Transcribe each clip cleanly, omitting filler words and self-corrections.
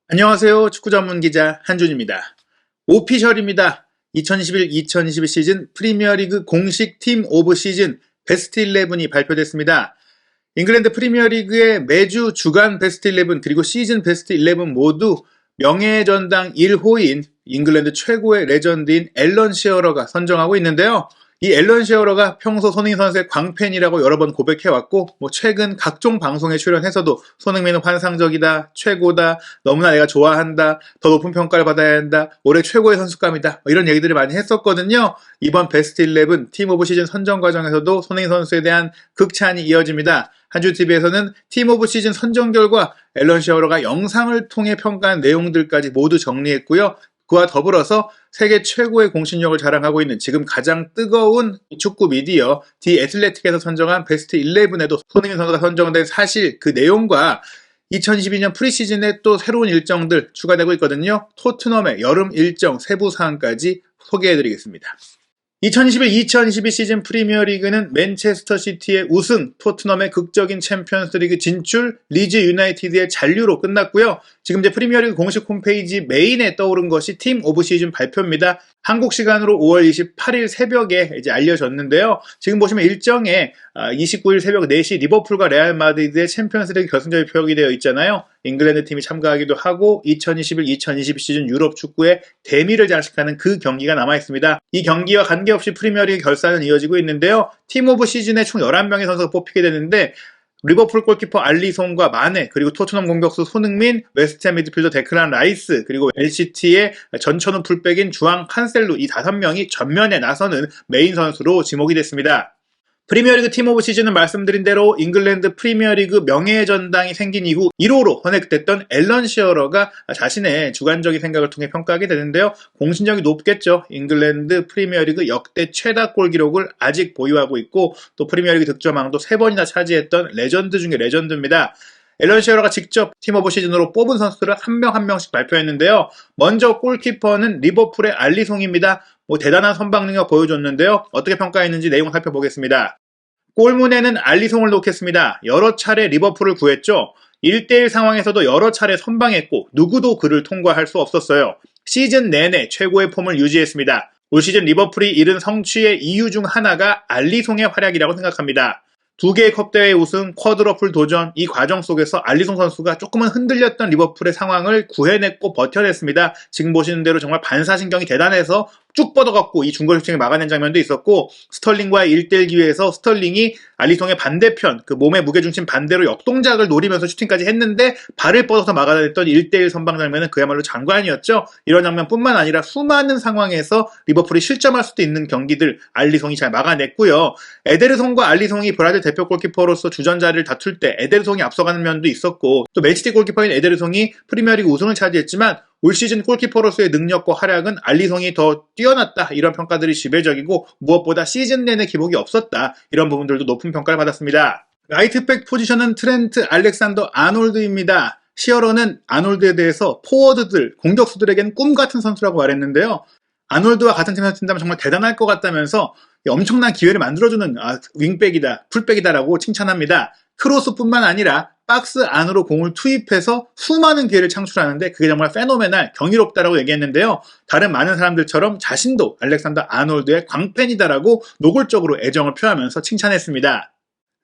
안녕하세요. 축구 전문 기자 한준입니다. 오피셜입니다. 2021-2022 시즌 프리미어리그 공식 팀 오브 시즌 베스트 11이 발표됐습니다. 잉글랜드 프리미어리그의 매주 주간 베스트 11 그리고 시즌 베스트 11 모두 명예의 전당 1호인 잉글랜드 최고의 레전드인 앨런 시어러가 선정하고 있는데요. 이 앨런 시어러가 평소 손흥민 선수의 광팬이라고 여러 번 고백해왔고 최근 각종 방송에 출연해서도 손흥민은 환상적이다, 최고다, 너무나 내가 좋아한다, 더 높은 평가를 받아야 한다, 올해 최고의 선수감이다 이런 얘기들을 많이 했었거든요. 이번 베스트 11 팀 오브 시즌 선정 과정에서도 손흥민 선수에 대한 극찬이 이어집니다. 한주TV에서는 팀 오브 시즌 선정 결과 앨런 시어러가 영상을 통해 평가한 내용들까지 모두 정리했고요. 그와 더불어서 세계 최고의 공신력을 자랑하고 있는 지금 가장 뜨거운 축구 미디어 디 애틀레틱에서 선정한 베스트 11에도 손흥민 선수가 선정된 사실 그 내용과 2022년 프리시즌에 또 새로운 일정들 추가되고 있거든요. 토트넘의 여름 일정 세부 사항까지 소개해드리겠습니다. 2021-2022 시즌 프리미어리그는 맨체스터 시티의 우승, 토트넘의 극적인 챔피언스리그 진출, 리즈 유나이티드의 잔류로 끝났고요. 지금 이제 프리미어리그 공식 홈페이지 메인에 떠오른 것이 팀 오브 시즌 발표입니다. 한국 시간으로 5월 28일 새벽에 이제 알려졌는데요. 지금 보시면 일정에 29일 새벽 4시 리버풀과 레알 마드리드의 챔피언스리그 결승전이 표기 되어 있잖아요. 잉글랜드 팀이 참가하기도 하고 2021-2022 시즌 유럽 축구의 대미를 장식하는 그 경기가 남아있습니다. 이 경기와 관계없이 프리미어리그 결산은 이어지고 있는데요. 팀 오브 시즌에 총 11명의 선수가 뽑히게 되는데 리버풀 골키퍼 알리송과 마네, 그리고 토트넘 공격수 손흥민, 웨스트햄 미드필더 데클란 라이스, 그리고 LCT의 전천후 풀백인 주앙 칸셀루 이 5명이 전면에 나서는 메인 선수로 지목이 됐습니다. 프리미어리그 팀 오브 시즌은 말씀드린 대로 잉글랜드 프리미어리그 명예의 전당이 생긴 이후 1호로 헌액됐던 앨런 시어러가 자신의 주관적인 생각을 통해 평가하게 되는데요. 공신력이 높겠죠. 잉글랜드 프리미어리그 역대 최다 골 기록을 아직 보유하고 있고 또 프리미어리그 득점왕도 3번이나 차지했던 레전드 중에 레전드입니다. 앨런 시어러가 직접 팀 오브 시즌으로 뽑은 선수들을 한 명 한 명씩 발표했는데요. 먼저 골키퍼는 리버풀의 알리송입니다. 대단한 선방 능력 보여줬는데요. 어떻게 평가했는지 내용 살펴보겠습니다. 골문에는 알리송을 놓겠습니다. 여러 차례 리버풀을 구했죠. 1대1 상황에서도 여러 차례 선방했고 누구도 그를 통과할 수 없었어요. 시즌 내내 최고의 폼을 유지했습니다. 올 시즌 리버풀이 이른 성취의 이유 중 하나가 알리송의 활약이라고 생각합니다. 2개의 컵대회 우승, 쿼드러플 도전, 이 과정 속에서 알리송 선수가 조금은 흔들렸던 리버풀의 상황을 구해냈고 버텨냈습니다. 지금 보시는 대로 정말 반사신경이 대단해서 쭉 뻗어갖고 이 중거리 슈팅을 막아낸 장면도 있었고 스털링과의 1대1 기회에서 스털링이 알리송의 반대편, 그 몸의 무게중심 반대로 역동작을 노리면서 슈팅까지 했는데 발을 뻗어서 막아냈던 1대1 선방 장면은 그야말로 장관이었죠. 이런 장면뿐만 아니라 수많은 상황에서 리버풀이 실점할 수도 있는 경기들 알리송이 잘 막아냈고요. 에데르송과 알리송이 브라질 대표 골키퍼로서 주전자를 다툴 때 에데르송이 앞서가는 면도 있었고 또 맨시티 골키퍼인 에데르송이 프리미어리그 우승을 차지했지만 올 시즌 골키퍼로서의 능력과 활약은 알리송이 더 뛰어났다 이런 평가들이 지배적이고 무엇보다 시즌 내내 기복이 없었다 이런 부분들도 높은 평가를 받았습니다. 라이트백 포지션은 트렌트 알렉산더 아놀드입니다. 시어러는 아놀드에 대해서 포워드들, 공격수들에겐 꿈같은 선수라고 말했는데요. 아놀드와 같은 팀에서 뛴다면 정말 대단할 것 같다면서 엄청난 기회를 만들어주는 윙백이다, 풀백이다라고 칭찬합니다. 크로스뿐만 아니라 박스 안으로 공을 투입해서 수많은 기회를 창출하는데 그게 정말 페노메날, 경이롭다라고 얘기했는데요. 다른 많은 사람들처럼 자신도 알렉산더 아놀드의 광팬이다라고 노골적으로 애정을 표하면서 칭찬했습니다.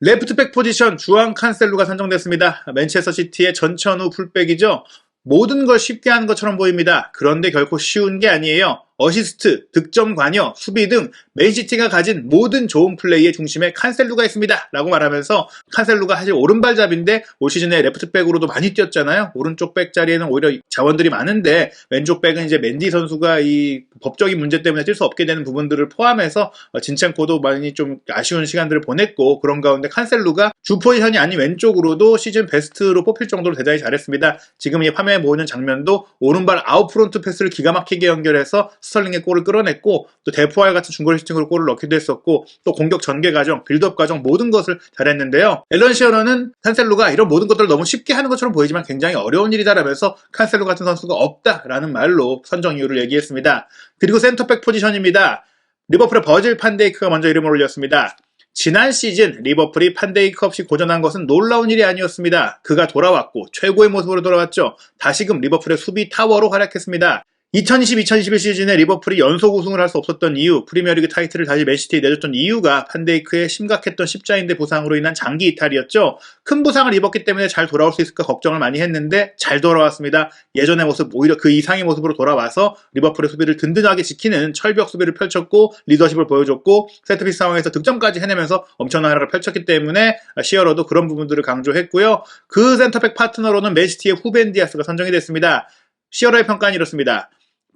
레프트백 포지션 주앙 칸셀루가 선정됐습니다. 맨체스터 시티의 전천후 풀백이죠. 모든 걸 쉽게 하는 것처럼 보입니다. 그런데 결코 쉬운 게 아니에요. 어시스트, 득점 관여, 수비 등 맨시티가 가진 모든 좋은 플레이의 중심에 칸셀루가 있습니다 라고 말하면서 칸셀루가 사실 오른발잡인데 올 시즌에 레프트백으로도 많이 뛰었잖아요. 오른쪽 백 자리에는 오히려 자원들이 많은데 왼쪽 백은 이제 맨디 선수가 이 법적인 문제 때문에 뛸 수 없게 되는 부분들을 포함해서 진첸코도 많이 좀 아쉬운 시간들을 보냈고 그런 가운데 칸셀루가 주 포지션이 아닌 왼쪽으로도 시즌 베스트로 뽑힐 정도로 대단히 잘했습니다. 지금 이 화면에 보이는 장면도 오른발 아웃프론트 패스를 기가 막히게 연결해서 스털링의 골을 끌어냈고 또 데포알 같은 중거리 슈팅으로 골을 넣기도 했었고 또 공격 전개 과정, 빌드업 과정 모든 것을 잘했는데요. 앨런 시어러는 칸셀루가 이런 모든 것들을 너무 쉽게 하는 것처럼 보이지만 굉장히 어려운 일이다라면서 칸셀루 같은 선수가 없다라는 말로 선정 이유를 얘기했습니다. 그리고 센터백 포지션입니다. 리버풀의 버질 판데이크가 먼저 이름을 올렸습니다. 지난 시즌 리버풀이 판데이크 없이 고전한 것은 놀라운 일이 아니었습니다. 그가 돌아왔고 최고의 모습으로 돌아왔죠. 다시금 리버풀의 수비 타워로 활약했습니다. 2020-2021 시즌에 리버풀이 연속 우승을 할 수 없었던 이유, 프리미어리그 타이틀을 다시 맨시티에 내줬던 이유가 판데이크의 심각했던 십자인대 부상으로 인한 장기 이탈이었죠. 큰 부상을 입었기 때문에 잘 돌아올 수 있을까 걱정을 많이 했는데 잘 돌아왔습니다. 예전의 모습, 오히려 그 이상의 모습으로 돌아와서 리버풀의 수비를 든든하게 지키는 철벽 수비를 펼쳤고 리더십을 보여줬고 세트피스 상황에서 득점까지 해내면서 엄청난 활약을 펼쳤기 때문에 시어러도 그런 부분들을 강조했고요. 그 센터백 파트너로는 맨시티의 후벤 디아스가 선정이 됐습니다. 시어러의 평가는 이렇습니다.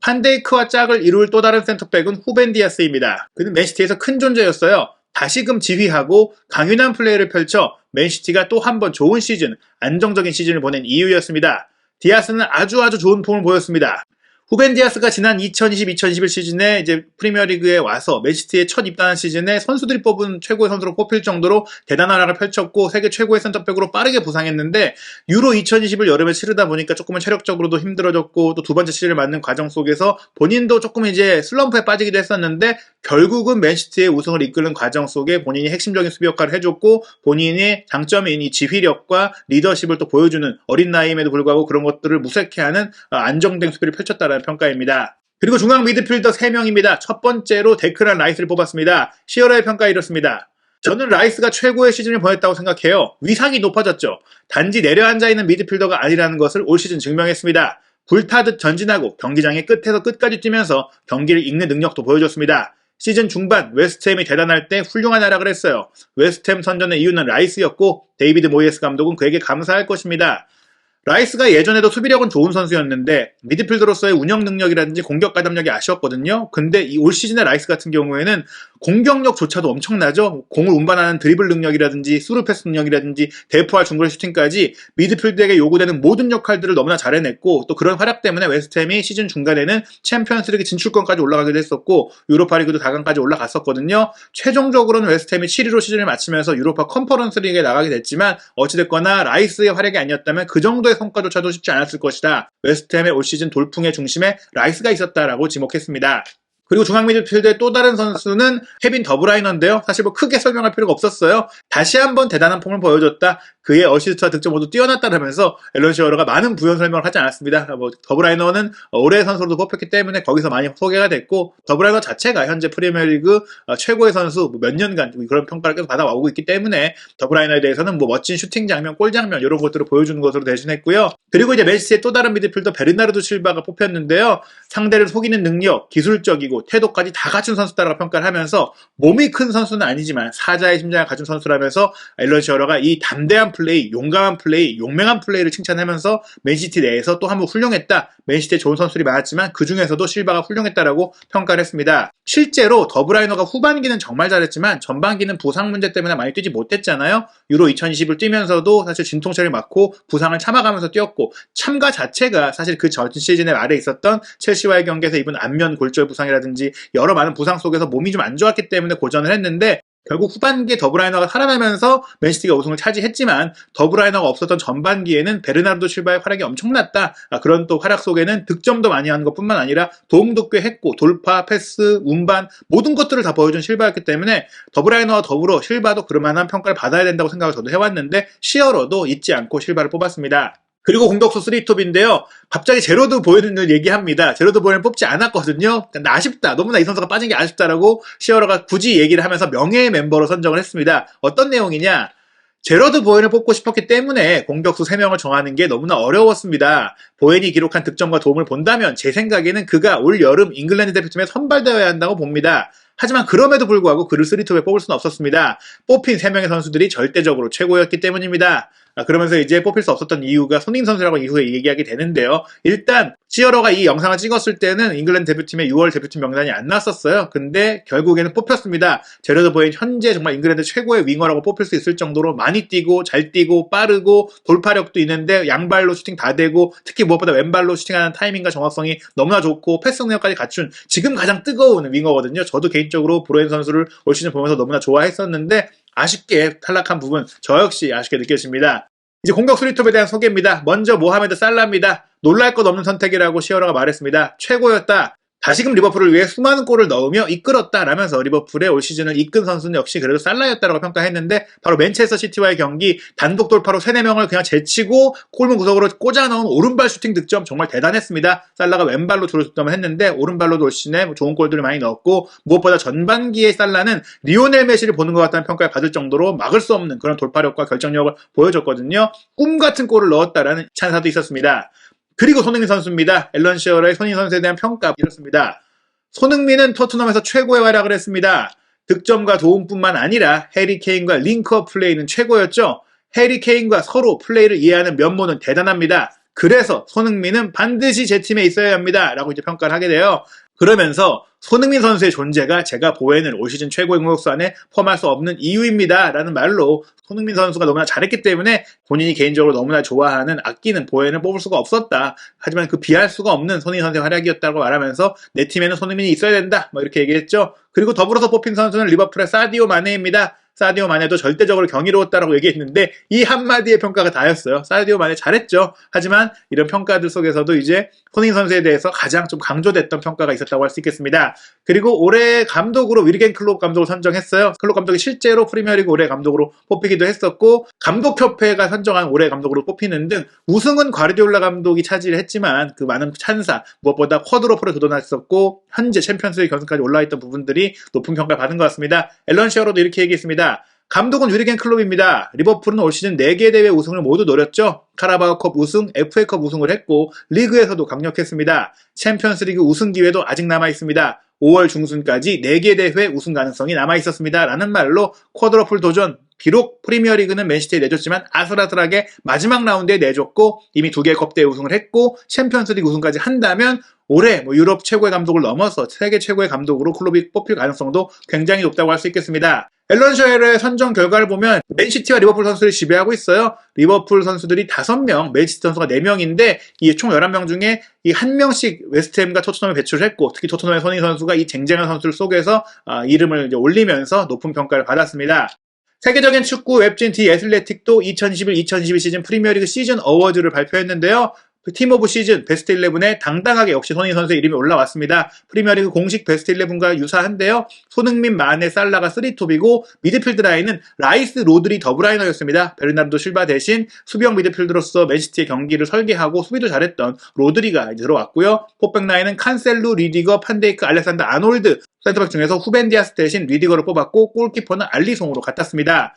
판데이크와 짝을 이룰 또 다른 센터백은 후벤 디아스입니다. 그는 맨시티에서 큰 존재였어요. 다시금 지휘하고 강인한 플레이를 펼쳐 맨시티가 또 한 번 좋은 시즌, 안정적인 시즌을 보낸 이유였습니다. 디아스는 아주 좋은 폼을 보였습니다. 후벤 디아스가 지난 2020-2021 시즌에 이제 프리미어리그에 와서 맨시티에 첫 입단한 시즌에 선수들이 뽑은 최고의 선수로 뽑힐 정도로 대단한 활약을 펼쳤고 세계 최고의 센터백으로 빠르게 부상했는데 유로 2020을 여름에 치르다 보니까 조금은 체력적으로도 힘들어졌고 또 두 번째 시즌을 맞는 과정 속에서 본인도 조금 이제 슬럼프에 빠지기도 했었는데 결국은 맨시티의 우승을 이끄는 과정 속에 본인이 핵심적인 수비 역할을 해줬고 본인의 장점인 이 지휘력과 리더십을 또 보여주는 어린 나이임에도 불구하고 그런 것들을 무색해 하는 안정된 수비를 펼쳤다라는 평가입니다. 그리고 중앙 미드필더 3명입니다. 첫 번째로 데크란 라이스를 뽑았습니다. 시어러의 평가 이렇습니다. 저는 라이스가 최고의 시즌을 보냈다고 생각해요. 위상이 높아졌죠. 단지 내려앉아 있는 미드필더가 아니라는 것을 올 시즌 증명했습니다. 불타듯 전진하고 경기장의 끝에서 끝까지 뛰면서 경기를 읽는 능력도 보여줬습니다. 시즌 중반 웨스트햄이 대단할 때 훌륭한 활약을 했어요. 웨스트햄 선전의 이유는 라이스였고 데이비드 모이에스 감독은 그에게 감사할 것입니다. 라이스가 예전에도 수비력은 좋은 선수였는데 미드필더로서의 운영 능력이라든지 공격 가담력이 아쉬웠거든요. 근데 이 올 시즌의 라이스 같은 경우에는 공격력조차도 엄청나죠. 공을 운반하는 드리블 능력이라든지 스루 패스 능력이라든지 대포와 중거리 슈팅까지 미드필더에게 요구되는 모든 역할들을 너무나 잘 해냈고 또 그런 활약 때문에 웨스트햄이 시즌 중간에는 챔피언스리그 진출권까지 올라가기도 했었고 유로파리그도 4강까지 올라갔었거든요. 최종적으로는 웨스트햄이 7위로 시즌을 마치면서 유로파 컨퍼런스 리그에 나가게 됐지만 어찌됐거나 라이스의 활약이 아니었다면 그 정도의 성과조차도 쉽지 않았을 것이다. 웨스트햄의 올 시즌 돌풍의 중심에 라이스가 있었다라고 지목했습니다. 그리고 중앙 미드필더의 또 다른 선수는 케빈 더브라이너인데요. 사실 뭐 크게 설명할 필요가 없었어요. 다시 한번 대단한 폼을 보여줬다. 그의 어시스트와 득점 모두 뛰어났다라면서 앨런 시어러가 많은 부연 설명을 하지 않았습니다. 뭐 더브라이너는 올해의 선수로도 뽑혔기 때문에 거기서 많이 소개가 됐고 더브라이너 자체가 현재 프리미어리그 최고의 선수 몇 년간 그런 평가를 계속 받아오고 있기 때문에 더브라이너에 대해서는 뭐 멋진 슈팅 장면, 골 장면 이런 것들을 보여주는 것으로 대신했고요. 그리고 이제 맨시티의 또 다른 미드필더 베르나르도 실바가 뽑혔는데요. 상대를 속이는 능력, 기술적이고 태도까지 다 갖춘 선수다라고 평가를 하면서 몸이 큰 선수는 아니지만 사자의 심장을 갖춘 선수라면서 앨런 시어러가 이 담대한 플레이, 용감한 플레이, 용맹한 플레이를 칭찬하면서 맨시티 내에서 또 한번 훌륭했다. 맨시티에 좋은 선수들이 많았지만 그 중에서도 실바가 훌륭했다라고 평가를 했습니다. 실제로 더브라이너가 후반기는 정말 잘했지만 전반기는 부상 문제 때문에 많이 뛰지 못했잖아요. 유로 2020을 뛰면서도 사실 진통제를 맞고 부상을 참아가면서 뛰었고 참가 자체가 사실 그 전 시즌의 말에 있었던 첼시와의 경기에서 입은 안면 골절 부상이라든지 여러 많은 부상 속에서 몸이 좀 안 좋았기 때문에 고전을 했는데 결국 후반기에 더브라이너가 살아나면서 맨시티가 우승을 차지했지만 더브라이너가 없었던 전반기에는 베르나르도 실바의 활약이 엄청났다. 그런 또 활약 속에는 득점도 많이 하는 것뿐만 아니라 도움도 꽤 했고 돌파, 패스, 운반 모든 것들을 다 보여준 실바였기 때문에 더브라이너와 더불어 실바도 그럴만한 평가를 받아야 된다고 생각을 저도 해왔는데 시어러도 잊지 않고 실바를 뽑았습니다. 그리고 공격수 3톱인데요. 갑자기 제로드 보이는을 얘기합니다. 제로드 보이는 뽑지 않았거든요. 아쉽다. 너무나 이 선수가 빠진 게 아쉽다라고 시어러가 굳이 얘기를 하면서 명예의 멤버로 선정을 했습니다. 어떤 내용이냐? 제러드 보엔을 뽑고 싶었기 때문에 공격수 3명을 정하는 게 너무나 어려웠습니다. 보엔이 기록한 득점과 도움을 본다면 제 생각에는 그가 올 여름 잉글랜드 대표팀에 선발되어야 한다고 봅니다. 하지만 그럼에도 불구하고 그를 3톱에 뽑을 수는 없었습니다. 뽑힌 3명의 선수들이 절대적으로 최고였기 때문입니다. 그러면서 이제 뽑힐 수 없었던 이유가 손흥민 선수라고 이후에 얘기하게 되는데요. 일단 시어러가 이 영상을 찍었을 때는 잉글랜드 대표팀의 6월 대표팀 명단이 안 나왔었어요. 근데 결국에는 뽑혔습니다. 제러드 보엔 현재 정말 잉글랜드 최고의 윙어라고 뽑힐 수 있을 정도로 많이 뛰고 잘 뛰고 빠르고 돌파력도 있는데 양발로 슈팅 다 되고 특히 무엇보다 왼발로 슈팅하는 타이밍과 정확성이 너무나 좋고 패스 능력까지 갖춘 지금 가장 뜨거운 윙어거든요. 저도 개인적으로 브로엔 선수를 올 시즌 보면서 너무나 좋아했었는데 아쉽게 탈락한 부분 저 역시 아쉽게 느껴집니다. 이제 공격 수리톱에 대한 소개입니다. 먼저 모하메드 살라입니다. 놀랄 것 없는 선택이라고 시어러가 말했습니다. 최고였다. 다시금 리버풀을 위해 수많은 골을 넣으며 이끌었다라면서 리버풀의 올 시즌을 이끈 선수는 역시 그래도 살라였다라고 평가했는데, 바로 맨체스터 시티와의 경기 단독 돌파로 3-4명을 그냥 제치고 골문 구석으로 꽂아 넣은 오른발 슈팅 득점 정말 대단했습니다. 살라가 왼발로 주로 득점을 했는데 오른발로도 올 시즌에 좋은 골들을 많이 넣었고, 무엇보다 전반기에 살라는 리오넬 메시를 보는 것 같다는 평가를 받을 정도로 막을 수 없는 그런 돌파력과 결정력을 보여줬거든요. 꿈같은 골을 넣었다라는 찬사도 있었습니다. 그리고 손흥민 선수입니다. 앨런 시어러의 손흥민 선수에 대한 평가 이렇습니다. 손흥민은 토트넘에서 최고의 활약을 했습니다. 득점과 도움뿐만 아니라 해리 케인과 링크업 플레이는 최고였죠. 해리 케인과 서로 플레이를 이해하는 면모는 대단합니다. 그래서 손흥민은 반드시 제 팀에 있어야 합니다. 라고 이제 평가를 하게 돼요. 그러면서 손흥민 선수의 존재가 제가 보에는 올 시즌 최고의 공격수 안에 포함할 수 없는 이유입니다. 라는 말로 손흥민 선수가 너무나 잘했기 때문에 본인이 개인적으로 너무나 좋아하는 아끼는 보에는 뽑을 수가 없었다. 하지만 그 비할 수가 없는 손흥민 선수의 활약이었다고 말하면서 내 팀에는 손흥민이 있어야 된다. 이렇게 얘기했죠. 그리고 더불어서 뽑힌 선수는 리버풀의 사디오 마네입니다. 사디오 마네도 절대적으로 경이로웠다라고 얘기했는데 이 한마디의 평가가 다였어요. 사디오 마네 잘했죠. 하지만 이런 평가들 속에서도 이제 손흥민 선수에 대해서 가장 좀 강조됐던 평가가 있었다고 할 수 있겠습니다. 그리고 올해 감독으로 위르겐 클롭 감독을 선정했어요. 클롭 감독이 실제로 프리미어리그 올해 감독으로 뽑히기도 했었고, 감독협회가 선정한 올해 감독으로 뽑히는 등 우승은 과르디올라 감독이 차지를 했지만 그 많은 찬사, 무엇보다 쿼드로프를 도전했었고 현재 챔피언스리그 결승까지 올라있던 부분들이 높은 평가를 받은 것 같습니다. 앨런 시어러도 이렇게 얘기했습니다. 감독은 위르겐 클롭입니다. 리버풀은 올 시즌 4개 대회 우승을 모두 노렸죠. 카라바오컵 우승, FA컵 우승을 했고 리그에서도 강력했습니다. 챔피언스리그 우승 기회도 아직 남아있습니다. 5월 중순까지 4개 대회 우승 가능성이 남아있었습니다. 라는 말로 쿼드러플 도전, 비록 프리미어리그는 맨시티에 내줬지만 아슬아슬하게 마지막 라운드에 내줬고 이미 2개 컵대회 우승을 했고 챔피언스리그 우승까지 한다면 올해 유럽 최고의 감독을 넘어서 세계 최고의 감독으로 클롭이 뽑힐 가능성도 굉장히 높다고 할 수 있겠습니다. 앨런 시어러의 선정 결과를 보면 맨시티와 리버풀 선수들이 지배하고 있어요. 리버풀 선수들이 5명, 맨시티 선수가 4명인데 이 총 11명 중에 이 1명씩 웨스트햄과 토트넘에 배출을 했고, 특히 토트넘의 손흥민 선수가 이 쟁쟁한 선수들 속에서 이름을 이제 올리면서 높은 평가를 받았습니다. 세계적인 축구 웹진 디 애슬레틱도 2021-2022 시즌 프리미어리그 시즌 어워즈를 발표했는데요. 팀 오브 시즌 베스트 11에 당당하게 역시 손흥민 선수의 이름이 올라왔습니다. 프리미어리그 공식 베스트 11과 유사한데요. 손흥민, 마네, 살라가 3톱이고 미드필드 라인은 라이스, 로드리, 더브라이너였습니다. 베르나르도 실바 대신 수비형 미드필드로서 맨시티의 경기를 설계하고 수비도 잘했던 로드리가 이제 들어왔고요. 포백 라인은 칸셀루, 리디거, 판데이크, 알렉산더 아놀드 센터백 중에서 후벤 디아스 대신 리디거를 뽑았고 골키퍼는 알리송으로 같았습니다.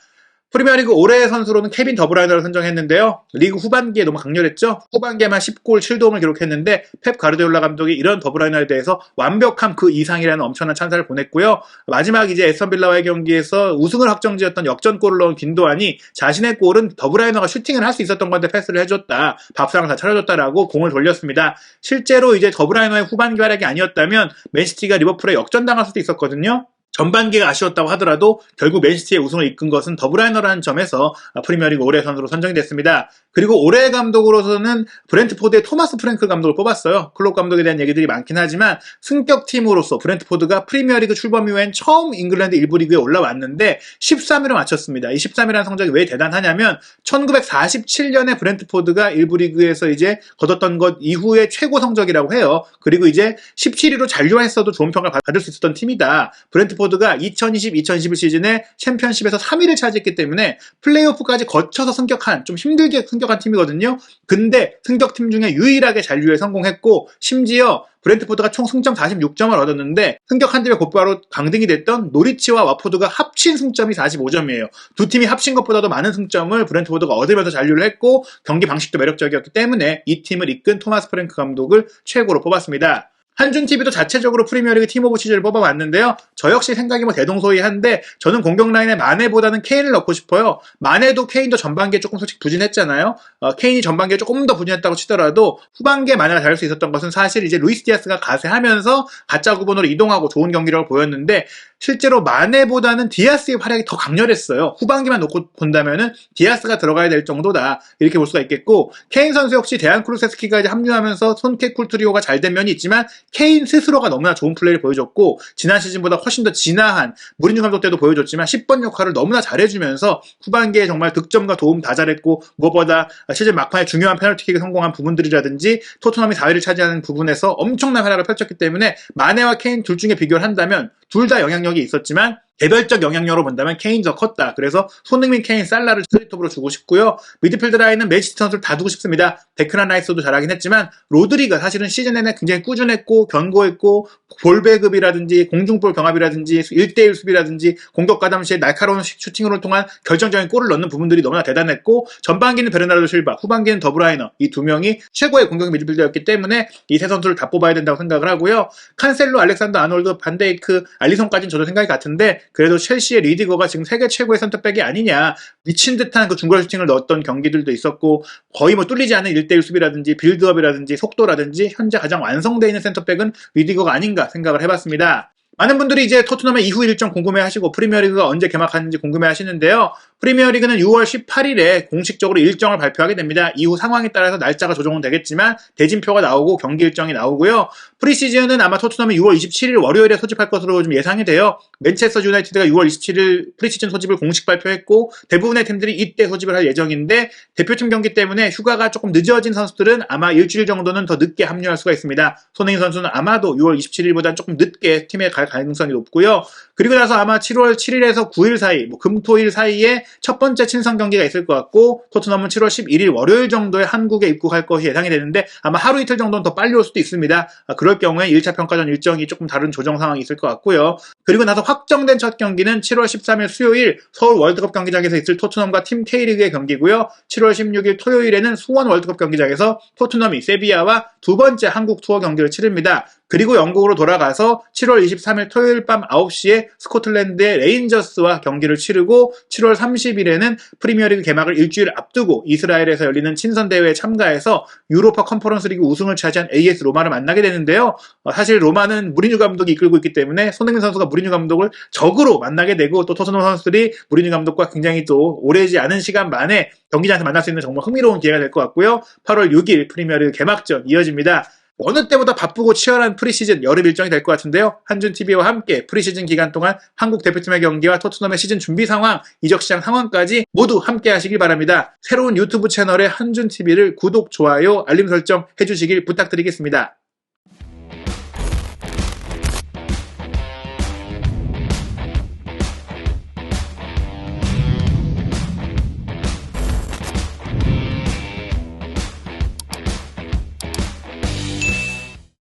프리미어리그 올해의 선수로는 케빈 더브라이너를 선정했는데요. 리그 후반기에 너무 강렬했죠. 후반기에만 10골 7도움을 기록했는데 펩 가르디올라 감독이 이런 더브라이너에 대해서 완벽함 그 이상이라는 엄청난 찬사를 보냈고요. 마지막 이제 에스턴 빌라와의 경기에서 우승을 확정지었던 역전골을 넣은 균도안이 자신의 골은 더브라이너가 슈팅을 할 수 있었던 건데 패스를 해줬다. 밥상을 다 차려줬다라고 공을 돌렸습니다. 실제로 이제 더브라이너의 후반기 활약이 아니었다면 맨시티가 리버풀에 역전당할 수도 있었거든요. 전반기가 아쉬웠다고 하더라도 결국 맨시티의 우승을 이끈 것은 더브라이너라는 점에서 프리미어리그 올해의 선수로 선정이 됐습니다. 그리고 올해의 감독으로서는 브렌트포드의 토마스 프랭클 감독을 뽑았어요. 클롭 감독에 대한 얘기들이 많긴 하지만 승격팀으로서 브렌트포드가 프리미어리그 출범 이후엔 처음 잉글랜드 1부 리그에 올라왔는데 13위를 마쳤습니다. 이 13위라는 성적이 왜 대단하냐면 1947년에 브렌트포드가 1부 리그에서 이제 거뒀던 것 이후의 최고 성적이라고 해요. 그리고 이제 17위로 잔류했어도 좋은 평가를 받을 수 있었던 팀이다. 브렌트포드가 2020-2021 시즌에 챔피언십에서 3위를 차지했기 때문에 플레이오프까지 거쳐서 승격한, 좀 힘들게 승격한 팀이거든요. 근데 승격팀 중에 유일하게 잔류에 성공했고 심지어 브렌트포드가 총 승점 46점을 얻었는데 승격한 팀의 곧바로 강등이 됐던 노리치와 와포드가 합친 승점이 45점이에요. 두 팀이 합친 것보다도 많은 승점을 브렌트포드가 얻으면서 잔류를 했고 경기 방식도 매력적이었기 때문에 이 팀을 이끈 토마스 프랭크 감독을 최고로 뽑았습니다. 한준TV도 자체적으로 프리미어리그 팀 오브 시즌을 뽑아왔는데요. 저 역시 생각이 대동소이한데 저는 공격 라인에 마네보다는 케인을 넣고 싶어요. 마네도 케인도 전반기에 조금 솔직히 부진했잖아요. 케인이 전반기에 조금 더 부진했다고 치더라도 후반기에 마네가 잘할 수 있었던 것은 사실 이제 루이스 디아스가 가세하면서 가짜 구본으로 이동하고 좋은 경기력을 보였는데 실제로 마네보다는 디아스의 활약이 더 강렬했어요. 후반기만 놓고 본다면은 디아스가 들어가야 될 정도다. 이렇게 볼 수가 있겠고 케인 선수 역시 데안 쿠루세스키가 이제 합류하면서 손케 쿨트리오가 잘 된 면이 있지만 케인 스스로가 너무나 좋은 플레이를 보여줬고 지난 시즌보다 훨씬 더 진화한 무리뉴 감독 때도 보여줬지만 10번 역할을 너무나 잘해주면서 후반기에 정말 득점과 도움 다 잘했고 무엇보다 시즌 막판에 중요한 페널티킥에 성공한 부분들이라든지 토트넘이 4위를 차지하는 부분에서 엄청난 활약을 펼쳤기 때문에 마네와 케인 둘 중에 비교를 한다면 둘 다 영향력이 있었지만 개별적 영향력으로 본다면 케인이 더 컸다. 그래서 손흥민, 케인, 살라를 스트레이트업으로 주고 싶고요. 미드필드 라인은 맨시티 선수를 다 두고 싶습니다. 데크란 라이스도 잘하긴 했지만 로드리가 사실은 시즌 내내 굉장히 꾸준했고 견고했고 볼 배급이라든지 공중볼 경합이라든지 1대1 수비라든지 공격 가담 시에 날카로운 슈팅으로 통한 결정적인 골을 넣는 부분들이 너무나 대단했고 전반기는 베르나르도 실바, 후반기는 더브라이너 이 두 명이 최고의 공격 미드필더였기 때문에 이 세 선수를 다 뽑아야 된다고 생각을 하고요. 칸셀로, 알렉산더 아놀드, 반데이크, 알리송까지는 저도 생각이 같은데 그래도 첼시의 리디거가 지금 세계 최고의 센터백이 아니냐 미친 듯한 그 중거리 슈팅을 넣었던 경기들도 있었고 거의 뭐 뚫리지 않는 1대1 수비라든지 빌드업이라든지 속도라든지 현재 가장 완성되어 있는 센터백은 리디거가 아닌가 생각을 해봤습니다. 많은 분들이 이제 토트넘의 이후 일정 궁금해하시고 프리미어리그가 언제 개막하는지 궁금해하시는데요. 프리미어리그는 6월 18일에 공식적으로 일정을 발표하게 됩니다. 이후 상황에 따라서 날짜가 조정은 되겠지만 대진표가 나오고 경기 일정이 나오고요. 프리시즌은 아마 토트넘이 6월 27일 월요일에 소집할 것으로 좀 예상이 돼요. 맨체스터 유나이티드가 6월 27일 프리시즌 소집을 공식 발표했고 대부분의 팀들이 이때 소집을 할 예정인데 대표팀 경기 때문에 휴가가 조금 늦어진 선수들은 아마 일주일 정도는 더 늦게 합류할 수가 있습니다. 손흥민 선수는 아마도 6월 27일보다는 조금 늦게 팀에 갈 가능성이 높고요. 그리고 나서 아마 7월 7일에서 9일 사이, 금토일 사이에 첫 번째 친선 경기가 있을 것 같고 토트넘은 7월 11일 월요일 정도에 한국에 입국할 것이 예상이 되는데 아마 하루 이틀 정도는 더 빨리 올 수도 있습니다. 그럴 경우에 1차 평가전 일정이 조금 다른 조정 상황이 있을 것 같고요. 그리고 나서 확정된 첫 경기는 7월 13일 수요일 서울 월드컵 경기장에서 있을 토트넘과 팀 K리그의 경기고요. 7월 16일 토요일에는 수원 월드컵 경기장에서 토트넘이 세비야와 두 번째 한국 투어 경기를 치릅니다. 그리고 영국으로 돌아가서 7월 23일 토요일 밤 9시에 스코틀랜드의 레인저스와 경기를 치르고 7월 30일에는 프리미어리그 개막을 일주일 앞두고 이스라엘에서 열리는 친선대회에 참가해서 유로파 컨퍼런스 리그 우승을 차지한 AS 로마를 만나게 되는데요. 사실 로마는 무리뉴 감독이 이끌고 있기 때문에 손흥민 선수가 무리뉴 감독을 적으로 만나게 되고 또 토트넘 선수들이 무리뉴 감독과 굉장히 또 오래지 않은 시간 만에 경기장에서 만날 수 있는 정말 흥미로운 기회가 될 것 같고요. 8월 6일 프리미어리그 개막전 이어집니다. 어느 때보다 바쁘고 치열한 프리시즌 여름 일정이 될 것 같은데요. 한준TV와 함께 프리시즌 기간 동안 한국 대표팀의 경기와 토트넘의 시즌 준비 상황, 이적 시장 상황까지 모두 함께 하시길 바랍니다. 새로운 유튜브 채널의 한준TV를 구독, 좋아요, 알림 설정 해주시길 부탁드리겠습니다.